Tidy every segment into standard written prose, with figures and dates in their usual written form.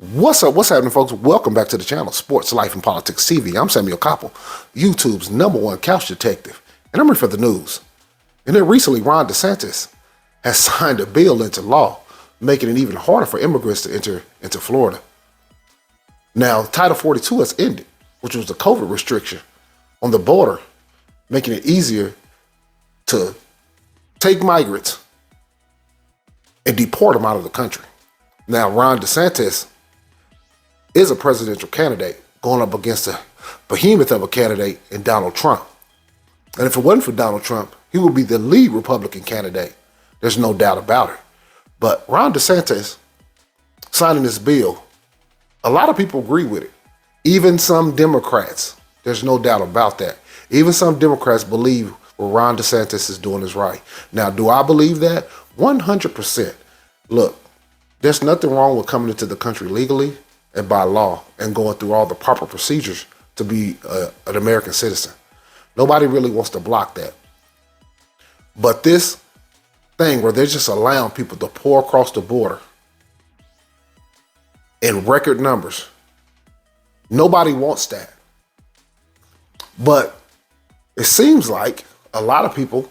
What's up? What's happening, folks? Welcome back to the channel, Sports, Life, and Politics TV. I'm Samuel Koppel, YouTube's #1 couch detective, and I'm here for the news. And then recently, Ron DeSantis has signed a bill into law, making it even harder for immigrants to enter into Florida. Now, Title 42 has ended, which was the COVID restriction on the border, making it easier to take migrants and deport them out of the country. Now, Ron DeSantis is a presidential candidate going up against a behemoth of a candidate in Donald Trump. And if it wasn't for Donald Trump, he would be the lead Republican candidate. There's no doubt about it. But Ron DeSantis signing this bill, a lot of people agree with it. Even some Democrats, there's no doubt about that. Even some Democrats believe what Ron DeSantis is doing is right. Now, do I believe that? 100%. Look, there's nothing wrong with coming into the country legally and by law and going through all the proper procedures to be an American citizen. Nobody really wants to block that. But this thing where they're just allowing people to pour across the border in record numbers, nobody wants that. But it seems like a lot of people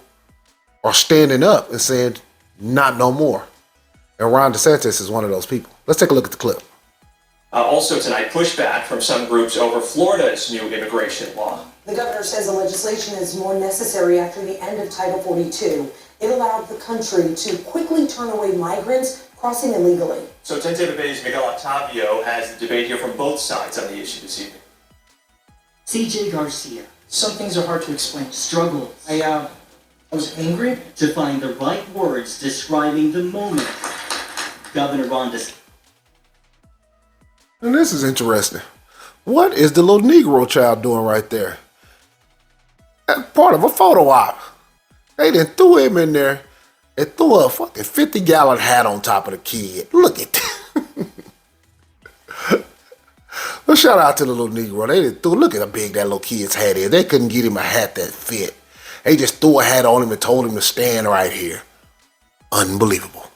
are standing up and saying, not no more. And Ron DeSantis is one of those people. Let's take a look at the clip. Also tonight, pushback from some groups over Florida's new immigration law. The governor says the legislation is more necessary after the end of Title 42. It allowed the country to quickly turn away migrants crossing illegally. So 10 Tampa Bay's Miguel Octavio has the debate here from both sides on the issue this evening. CJ Garcia. Some things are hard to explain. Struggle. I was angry to find the right words describing the moment. Governor Ron DeSantis. And this is interesting. What is the little Negro child doing right there? That's part of a photo op. They done threw him in there and threw a fucking 50-gallon hat on top of the kid. Look at that. Well, shout out to the little Negro. They done threw, look at how big that little kid's hat is. They couldn't get him a hat that fit. They just threw a hat on him and told him to stand right here. Unbelievable.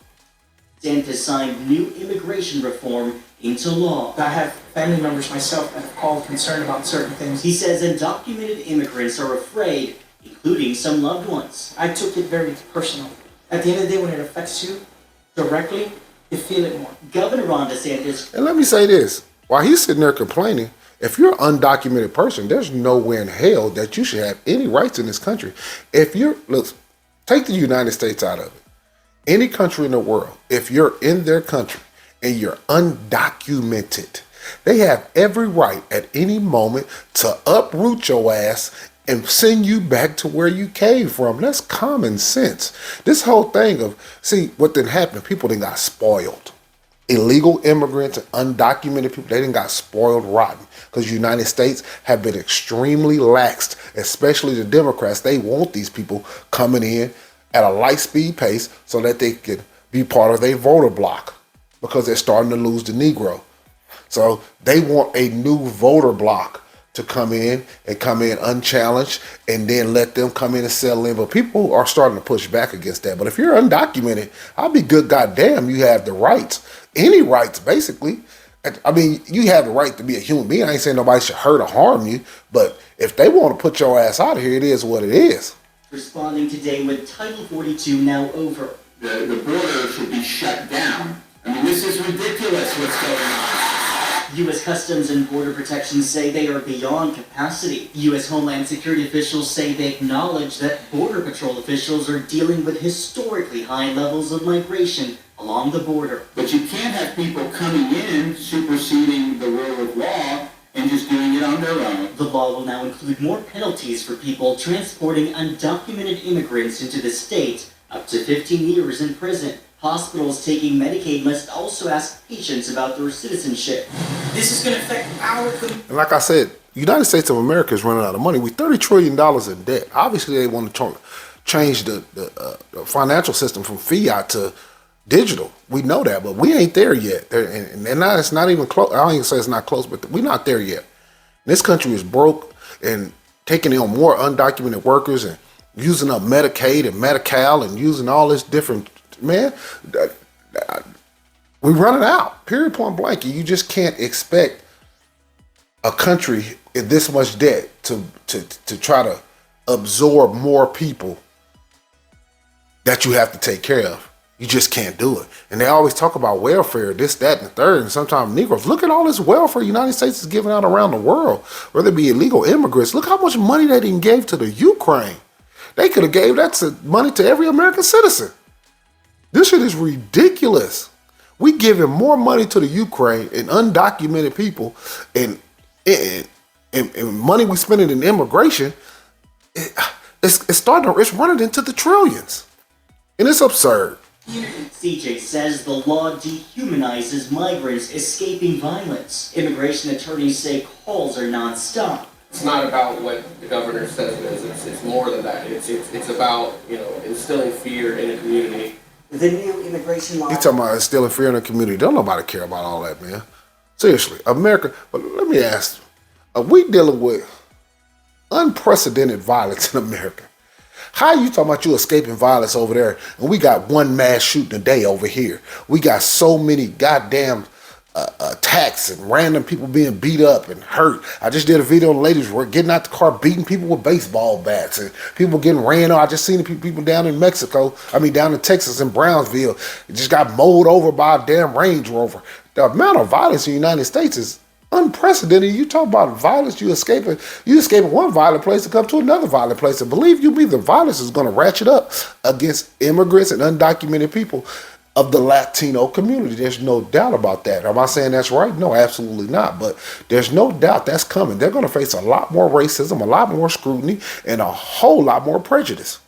DeSantis signed new immigration reform into law. I have family members myself that have called concerned about certain things. He says undocumented immigrants are afraid, including some loved ones. I took it very personal. At the end of the day, when it affects you directly, you feel it more. Governor Ron DeSantis. And let me say this. While he's sitting there complaining, if you're an undocumented person, there's nowhere in hell that you should have any rights in this country. If you're, look, take the United States out of it. Any country in the world, if you're in their country and you're undocumented, they have every right at any moment to uproot your ass and send you back to where you came from. That's common sense. This whole thing of, see, what didn't happen, people done got spoiled. Illegal immigrants and undocumented people, they done got spoiled rotten because the United States have been extremely laxed, especially the Democrats. They want these people coming in at a light speed pace so that they can be part of their voter bloc because they're starting to lose the Negro. So they want a new voter bloc to come in unchallenged and then let them come in and settle in. But people are starting to push back against that. But if you're undocumented, I'll be good goddamn you have the rights. Any rights, basically. I mean, you have the right to be a human being. I ain't saying nobody should hurt or harm you. But if they want to put your ass out of here, it is what it is. Responding today with Title 42 now over. The border should be shut down. I mean, this is ridiculous what's going on. U.S. Customs and Border Protection say they are beyond capacity. U.S. Homeland Security officials say they acknowledge that Border Patrol officials are dealing with historically high levels of migration along the border. But you can't have people coming in superseding the rule of law and just doing it on their own. The law will now include more penalties for people transporting undocumented immigrants into the state, up to 15 years in prison. Hospitals taking Medicaid must also ask patients about their citizenship. This is going to affect our community. And like I said, the United States of America is running out of money. We're $30 trillion in debt. Obviously, they want to change the financial system from fiat to digital. We know that, but we ain't there yet. And now it's not even close. I don't even say it's not close, but we're not there yet. This country is broke and taking on more undocumented workers and using up Medicaid and Medi-Cal and using all this different, man. We run it out, period, point blank. You just can't expect a country in this much debt to try to absorb more people that you have to take care of. You just can't do it. And they always talk about welfare, this, that, and the third. And sometimes Negroes, look at all this welfare the United States is giving out around the world, whether it be illegal immigrants. Look how much money they didn't give to the Ukraine. They could have gave that money to every American citizen. This shit is ridiculous. We giving more money to the Ukraine and undocumented people and money we spending in immigration. It's running into the trillions. And it's absurd. CJ says the law dehumanizes migrants escaping violence. Immigration attorneys say calls are nonstop. It's not about what the governor says it is. It's more than that. It's about, instilling fear in a community. The new immigration law. You talking about instilling fear in the community? Don't nobody care about all that, man. Seriously, America. But let me ask: are we dealing with unprecedented violence in America? How you talking about you escaping violence over there, and we got one mass shooting a day over here? We got so many goddamn attacks and random people being beat up and hurt. I just did a video on ladies were getting out the car beating people with baseball bats and people getting ran over. I just seen the people down in down in Texas in Brownsville. It just got mowed over by a damn Range Rover. The amount of violence in the United States is unprecedented. You talk about violence, you escaping one violent place to come to another violent place. And believe you me, the violence is going to ratchet up against immigrants and undocumented people of the Latino community. There's no doubt about that. Am I saying that's right? No, absolutely not. But there's no doubt that's coming. They're going to face a lot more racism, a lot more scrutiny, and a whole lot more prejudice.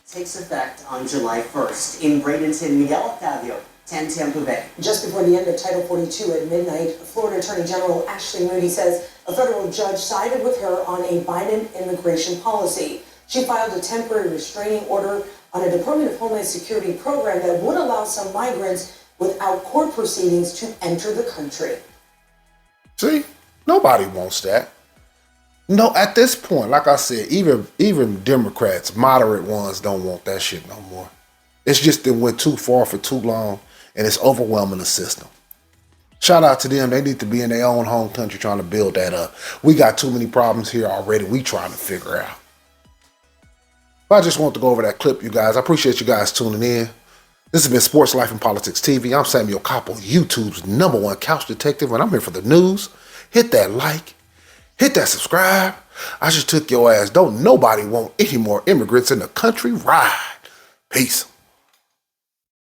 Takes effect on July 1st. In Bradenton, Miguel Octavio, 10 Tampa Bay. Just before the end of Title 42 at midnight, Florida Attorney General Ashley Moody says a federal judge sided with her on a Biden immigration policy. She filed a temporary restraining order on a Department of Homeland Security program that would allow some migrants without court proceedings to enter the country. See, nobody wants that. No, at this point, like I said, even Democrats, moderate ones, don't want that shit no more. It's just it went too far for too long, and it's overwhelming the system. Shout out to them. They need to be in their own home country trying to build that up. We got too many problems here already. We trying to figure out. But I just want to go over that clip, you guys. I appreciate you guys tuning in. This has been Sports Life and Politics TV. I'm Samuel Koppel, YouTube's #1 couch detective, and I'm here for the news. Hit that like. Hit that subscribe. I just took your ass. Don't nobody want any more immigrants in the country. Ride. Peace.